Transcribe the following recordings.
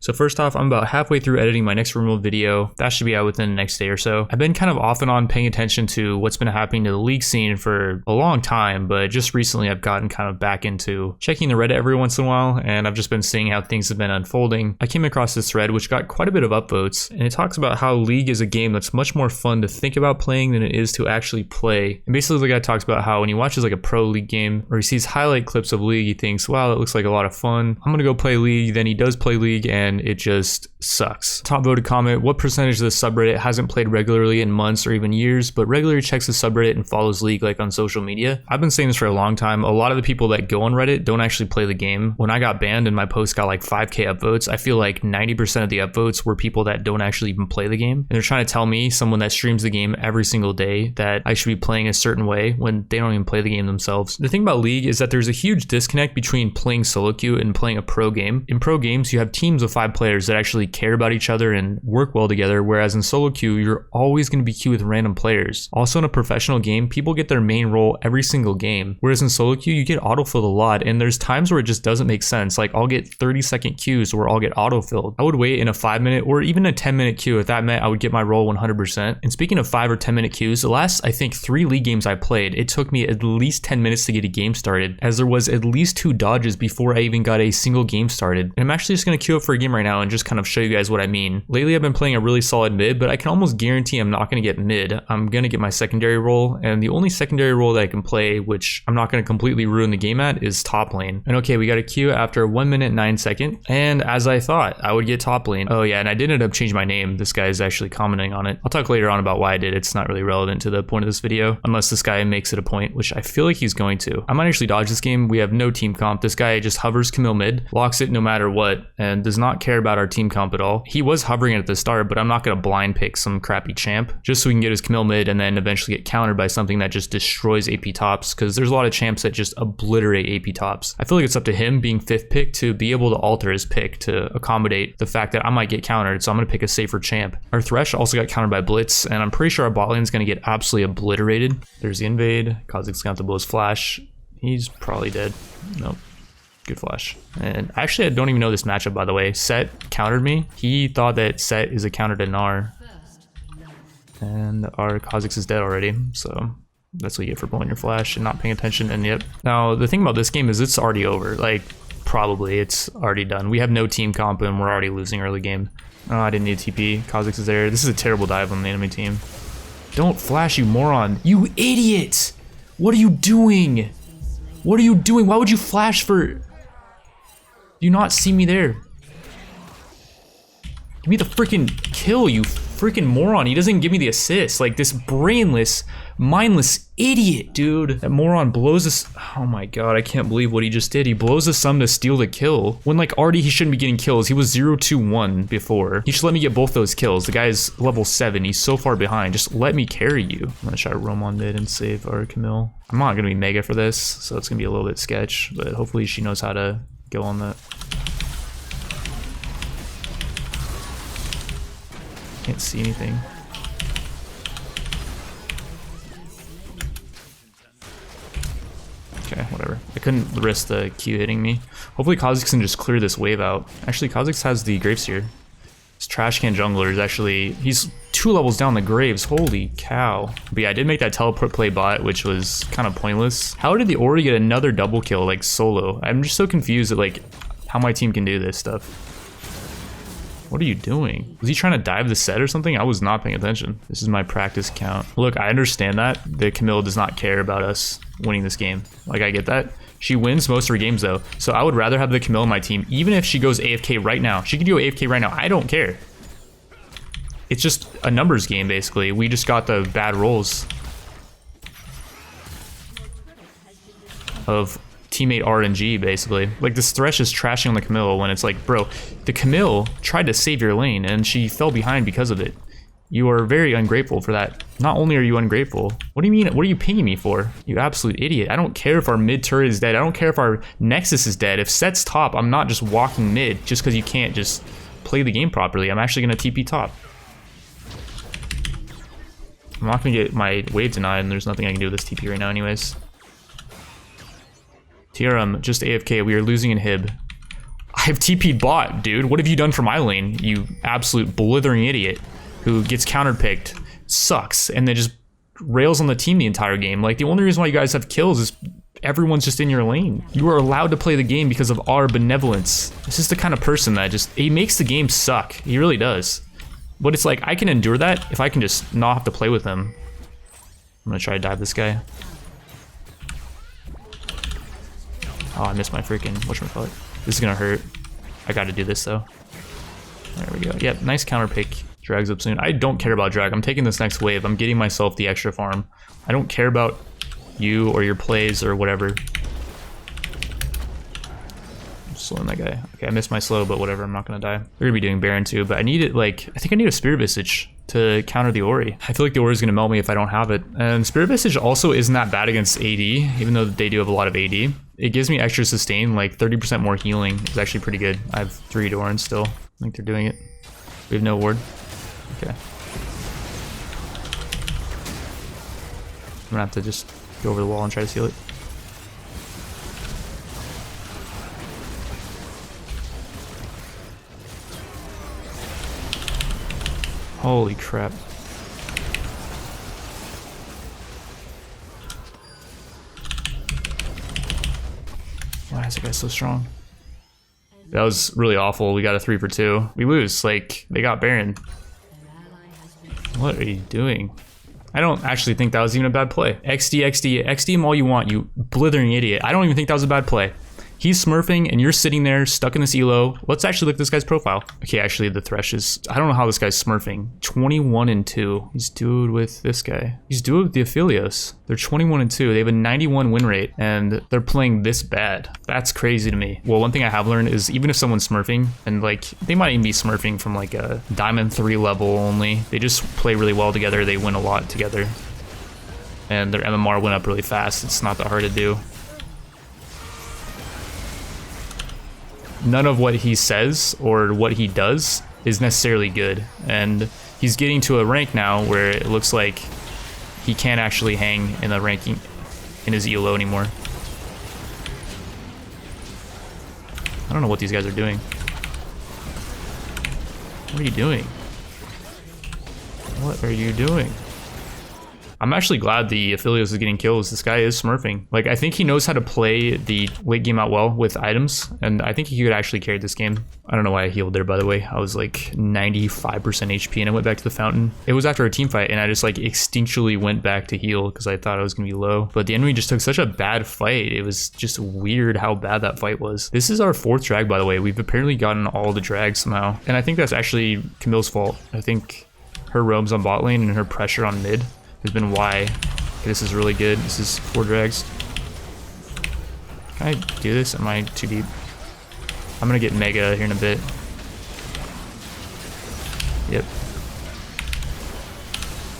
So first off, I'm about halfway through editing my next removal video. That should be out within the next day or so. I've been kind of off and on paying attention to what's been happening to the league scene for a long time, but just recently I've gotten kind of back into checking the Reddit every once in a while, and I've just been seeing how things have been unfolding. I came across this thread which got quite a bit of upvotes, and it talks about how League is a game that's much more fun to think about playing than it is to actually play. And basically the guy talks about how when he watches like a pro League game or he sees highlight clips of League, he thinks, wow, that looks like a lot of fun. I'm gonna go play League. Then he does play League and it just sucks. Top voted comment: what percentage of the subreddit hasn't played regularly in months or even years, but regularly checks the subreddit and follows League like on social media? I've been saying this for a long time. A lot of the people that go on Reddit don't actually play the game. When I got banned and my post got like 5k upvotes, I feel like 90% of the upvotes were people that don't actually even play the game. And they're trying to tell me, someone that streams the game every single day, that I should be playing a certain way when they don't even play the game themselves. The thing about League is that there's a huge disconnect between playing solo queue and playing a pro game. In pro games, you have teams of 5 players that actually care about each other and work well together, whereas in solo queue, you're always going to be queued with random players. Also in a professional game, people get their main role every single game, whereas in solo queue, you get autofilled a lot, and there's times where it just doesn't make sense. Like I'll get 30-second queues where I'll get autofilled. I would wait in a 5-minute or even a 10-minute queue if that meant I would get my role 100%. And speaking of 5 or 10-minute queues, the last, I think, 3 League games I played, it took me at least 10 minutes to get a game started, as there was at least 2 dodges before I even got a single game started. And I'm actually just going to queue up for a game right now and just kind of show you guys what I mean. Lately I've been playing a really solid mid, but I can almost guarantee I'm not going to get mid. I'm going to get my secondary role, and the only secondary role that I can play, which I'm not going to completely ruin the game at, is top lane. And okay, we got a queue after 1 minute 9 seconds, and as I thought, I would get top lane. Oh yeah, and I did end up changing my name. This guy is actually commenting on it. I'll talk later on about why I did. It's not really relevant to the point of this video, unless this guy makes it a point, which I feel like he's going to. I might actually dodge this game. We have no team comp. This guy just hovers Camille mid, locks it no matter what, and does not care about our team comp at all. He was hovering it at the start, but I'm not going to blind pick some crappy champ just so we can get his Camille mid and then eventually get countered by something that just destroys AP tops, because there's a lot of champs that just obliterate AP tops. I feel like it's up to him, being 5th pick, to be able to alter his pick to accommodate the fact that I might get countered, so I'm going to pick a safer champ. Our Thresh also got countered by Blitz, and I'm pretty sure our bot lane is going to get absolutely obliterated. There's the invade. Kha'Zix's got to blow his flash. He's probably dead. Nope. Good flash. And actually, I don't even know this matchup, by the way. Set countered me. He thought that Set is a counter to Gnar. And our Kha'Zix is dead already, so that's what you get for blowing your flash and not paying attention. And yep. Now, the thing about this game is it's already over. Like, probably it's already done. We have no team comp and we're already losing early game. Oh, I didn't need a TP. Kha'Zix is there. This is a terrible dive on the enemy team. Don't flash, you moron. You idiot! What are you doing? What are you doing? Why would you flash for... Do you not see me there? Give me the freaking kill, you freaking moron. He doesn't give me the assist. Like, this brainless, mindless idiot, dude. That moron blows us. Oh my god, I can't believe what he just did. He blows us some to steal the kill, when like already he shouldn't be getting kills. He was 0-2-1 before. He should let me get both those kills. The guy is level 7. He's so far behind. Just let me carry you. I'm gonna try to roam on mid and save our Camille. I'm not gonna be mega for this, so it's gonna be a little bit sketch, but hopefully she knows how to go on that. Can't see anything. Okay, whatever. I couldn't risk the Q hitting me. Hopefully Kha'Zix can just clear this wave out. Actually, Kha'Zix has the Graveseer. His trash can jungler is actually... He's 2 levels down the Graves. Holy cow. But yeah, I did make that teleport play bot, which was kind of pointless. How did the Ori get another double kill, like, solo? I'm just so confused at, like, how my team can do this stuff. What are you doing? Was he trying to dive the set or something? I was not paying attention. This is my practice count. Look, I understand that the Camille does not care about us winning this game. Like, I get that. She wins most of her games though. So I would rather have the Camille on my team, even if she goes AFK right now. She could go AFK right now. I don't care. It's just a numbers game, basically. We just got the bad rolls of teammate RNG, basically. Like, this Thresh is trashing on the Camille when it's like, bro, the Camille tried to save your lane and she fell behind because of it. You are very ungrateful for that. Not only are you ungrateful, what do you mean? What are you pinging me for? You absolute idiot. I don't care if our mid turret is dead. I don't care if our Nexus is dead. If Set's top, I'm not just walking mid just because you can't just play the game properly. I'm actually going to TP top. I'm not going to get my wave denied, and there's nothing I can do with this TP right now anyways. TRM, just AFK. We are losing in Hib. I've TP'd bot, dude. What have you done for my lane? You absolute blithering idiot who gets counterpicked, sucks, and then just rails on the team the entire game. Like, the only reason why you guys have kills is everyone's just in your lane. You are allowed to play the game because of our benevolence. This is the kind of person that just, he makes the game suck. He really does. But it's like, I can endure that if I can just not have to play with him. I'm gonna try to dive this guy. Oh, I missed my freaking, whatchamacallit. This is gonna hurt. I gotta do this though. There we go. Yep, nice counter pick. Drag's up soon. I don't care about drag. I'm taking this next wave. I'm getting myself the extra farm. I don't care about you or your plays or whatever. I'm slowing that guy. Okay, I missed my slow, but whatever. I'm not gonna die. They're gonna be doing Baron too, but I need it, like, I think I need a Spirit Visage to counter the Ori. I feel like the Ori is gonna melt me if I don't have it. And Spirit Visage also isn't that bad against AD, even though they do have a lot of AD. It gives me extra sustain, like 30% more healing. It's actually pretty good. I have 3 Dorans still. I think they're doing it. We have no ward. Okay. I'm gonna have to just go over the wall and try to seal it. Holy crap. Why is that guy so strong? That was really awful. We got a 3 for 2. We lose. Like, they got Baron. What are you doing? I don't actually think that was even a bad play. XD him all you want, you blithering idiot. I don't even think that was a bad play. He's smurfing and you're sitting there stuck in this elo. Let's actually look at this guy's profile. Okay, actually the Thresh is, I don't know how this guy's smurfing. 21-2. He's dude with this guy. He's dude with the Aphelios. They're 21-2. They have a 91 win rate and they're playing this bad. That's crazy to me. Well, one thing I have learned is even if someone's smurfing, and like they might even be smurfing from like a Diamond 3 level only, they just play really well together. They win a lot together. And their MMR went up really fast. It's not that hard to do. None of what he says or what he does is necessarily good, and he's getting to a rank now where it looks like he can't actually hang in the ranking in his ELO anymore. I don't know what these guys are doing. What are you doing? What are you doing? I'm actually glad the Aphelios is getting kills. This guy is smurfing. Like, I think he knows how to play the late game out well with items, and I think he could actually carry this game. I don't know why I healed there, by the way. I was like 95% HP and I went back to the fountain. It was after a team fight and I just like instinctually went back to heal because I thought I was gonna be low. But the enemy just took such a bad fight. It was just weird how bad that fight was. This is our 4th drag, by the way. We've apparently gotten all the drags somehow. And I think that's actually Camille's fault. I think her roams on bot lane and her pressure on mid has been why. Okay, this is really good. This is 4 drags. Can I do this? Am I too deep? I'm gonna get Mega here in a bit. Yep.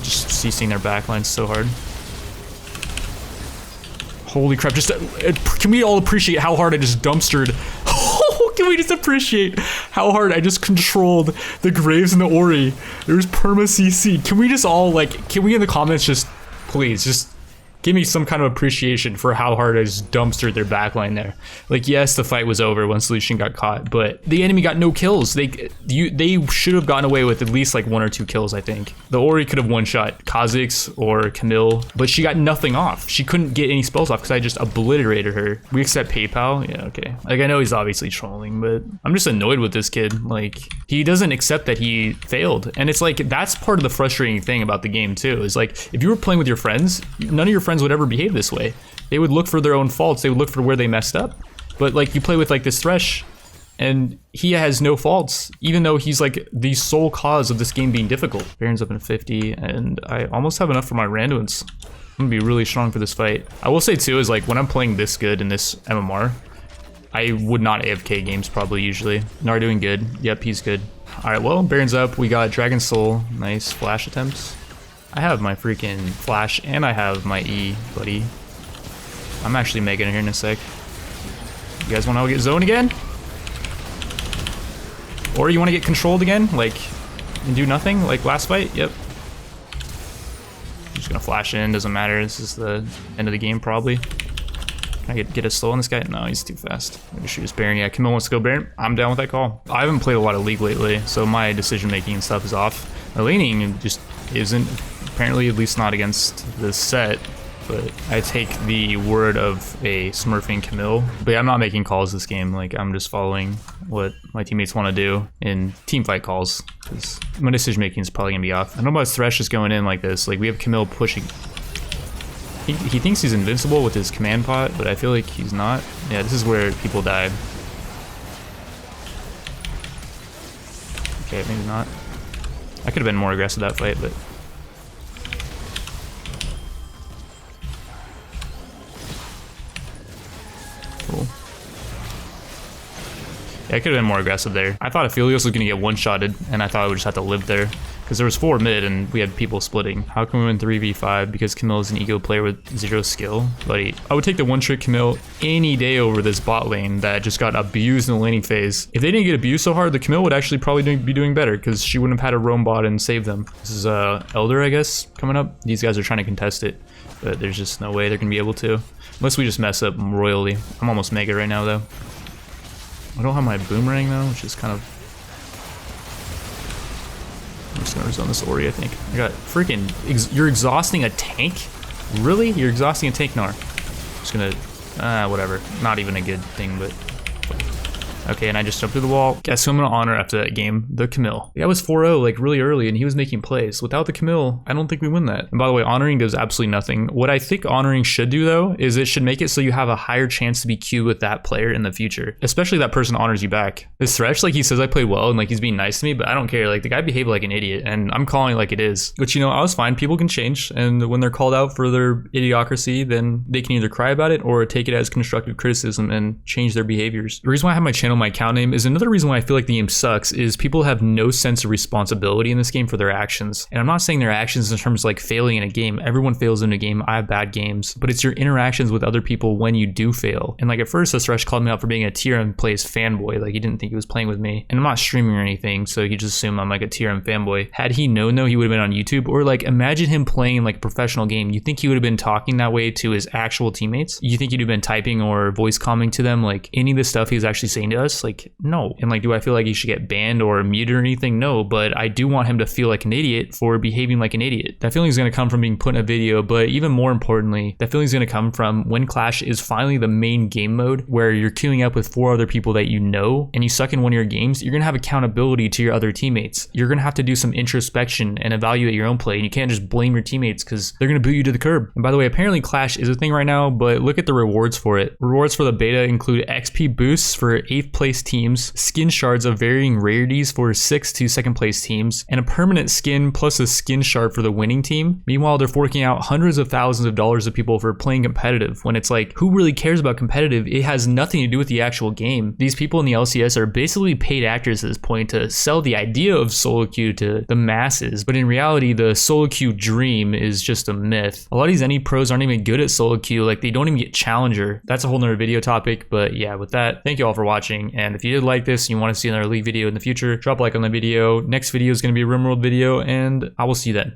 Just CCing their backline so hard. Holy crap, just can we all appreciate how hard I just dumpstered? Can we just appreciate how hard I just controlled the Graves and the Ori? There's perma CC. Can we just all like, can we in the comments just, please, just give me some kind of appreciation for how hard I just dumpstered their backline there. Like, yes, the fight was over once Lucian got caught, but the enemy got no kills. They should have gotten away with at least like 1 or 2 kills, I think. The Ori could have one-shot Kha'Zix or Camille, but she got nothing off. She couldn't get any spells off because I just obliterated her. We accept PayPal? Yeah, okay. Like, I know he's obviously trolling, but I'm just annoyed with this kid. Like, he doesn't accept that he failed. And it's like, that's part of the frustrating thing about the game too, is like, if you were playing with your friends, none of your friends would ever behave this way. They would look for their own faults. They would look for where they messed up. But like, you play with like this Thresh and he has no faults, even though he's like the sole cause of this game being difficult. Baron's up in 50 and I almost have enough for my Randuins. I'm gonna be really strong for this fight. I will say too is like, when I'm playing this good in this MMR, I would not AFK games probably usually. Nar doing good. Yep, he's good. All right, well, Baron's up. We got Dragon Soul. Nice flash attempts. I have my freaking flash and I have my E, buddy. I'm actually Mega in here in a sec. You guys want to get zone again? Or you want to get controlled again? Like, and do nothing? Like last fight? Yep. I'm just gonna flash in, doesn't matter. This is the end of the game probably. Can I get a slow on this guy? No, he's too fast. I'm gonna shoot his Baron. Yeah, Camille wants to go Baron. I'm down with that call. I haven't played a lot of League lately, so my decision making and stuff is off. My laning just isn't, apparently, at least not against this set. But I take the word of a smurfing Camille. But yeah, I'm not making calls this game. Like, I'm just following what my teammates want to do in team fight calls. Because my decision making is probably gonna be off. I don't know about Thresh just going in like this. Like, we have Camille pushing. He thinks he's invincible with his command pot, but I feel like he's not. Yeah, this is where people die. Okay, maybe not. I could have been more aggressive that fight, but... Cool. Yeah, I could have been more aggressive there. I thought Aphelios was going to get one-shotted, and I thought I would just have to live there. Because there was 4 mid, and we had people splitting. How can we win 3v5? Because Camille is an ego player with 0 skill. Buddy, I would take the one-trick Camille any day over this bot lane that just got abused in the laning phase. If they didn't get abused so hard, the Camille would actually probably be doing better, because she wouldn't have had a roam bot and save them. This is Elder, I guess, coming up. These guys are trying to contest it, but there's just no way they're going to be able to. Unless we just mess up royally. I'm almost mega right now, though. I don't have my boomerang, though, which is kind of... I'm just gonna rezone this Ori, I think. I got freaking... You're exhausting a tank? Really? You're exhausting a tank? No. Just gonna... whatever. Not even a good thing, but... Okay, and I just jumped through the wall. Guess who I'm gonna honor after that game? The Camille. The guy was 4-0 like really early, and he was making plays. Without the Camille, I don't think we win that. And by the way, honoring does absolutely nothing. What I think honoring should do, though, is it should make it so you have a higher chance to be queued with that player in the future. Especially that person honors you back. This Thresh, like, he says I played well, and like he's being nice to me, but I don't care. Like, the guy behaved like an idiot, and I'm calling it like it is. Which, you know, I was fine. People can change, and when they're called out for their idiocracy, then they can either cry about it or take it as constructive criticism and change their behaviors. The reason why I have my channel, my account name, is another reason why I feel like the game sucks is people have no sense of responsibility in this game for their actions. And I'm not saying their actions in terms of like failing in a game. Everyone fails in a game. I have bad games, but it's your interactions with other people when you do fail. And like at first, Thresh called me out for being a trmplays fanboy. Like he didn't think he was playing with me, and I'm not streaming or anything, so he just assumed I'm like a trm fanboy. Had he known though, he would have been on YouTube, or like imagine him playing like a professional game. You think he would have been talking that way to his actual teammates? You think he'd have been typing or voice calming to them? Like any of the stuff he was actually saying to us? Like no. And like, do I feel like he should get banned or muted or anything? No, but I do want him to feel like an idiot for behaving like an idiot. That feeling is going to come from being put in a video, but even more importantly, that feeling is going to come from when Clash is finally the main game mode where you're queuing up with 4 other people that you know, and you suck in one of your games. You're going to have accountability to your other teammates. You're going to have to do some introspection and evaluate your own play, and you can't just blame your teammates because they're going to boot you to the curb. And by the way, apparently Clash is a thing right now, but look at the rewards for it. Rewards for the beta include XP boosts for 8th place teams, skin shards of varying rarities for 6th to 2nd place teams, and a permanent skin plus a skin shard for the winning team. Meanwhile, they're forking out hundreds of thousands of dollars of people for playing competitive, when it's like, who really cares about competitive? It has nothing to do with the actual game. These people in the LCS are basically paid actors at this point to sell the idea of solo queue to the masses, but in reality, the solo queue dream is just a myth. A lot of these NE pros aren't even good at solo queue, like they don't even get challenger. That's a whole nother video topic, but yeah, with that, thank you all for watching, and if you did like this and you want to see another League video in the future, drop a like on the video. Next video is going to be a RimWorld video, and I will see you then.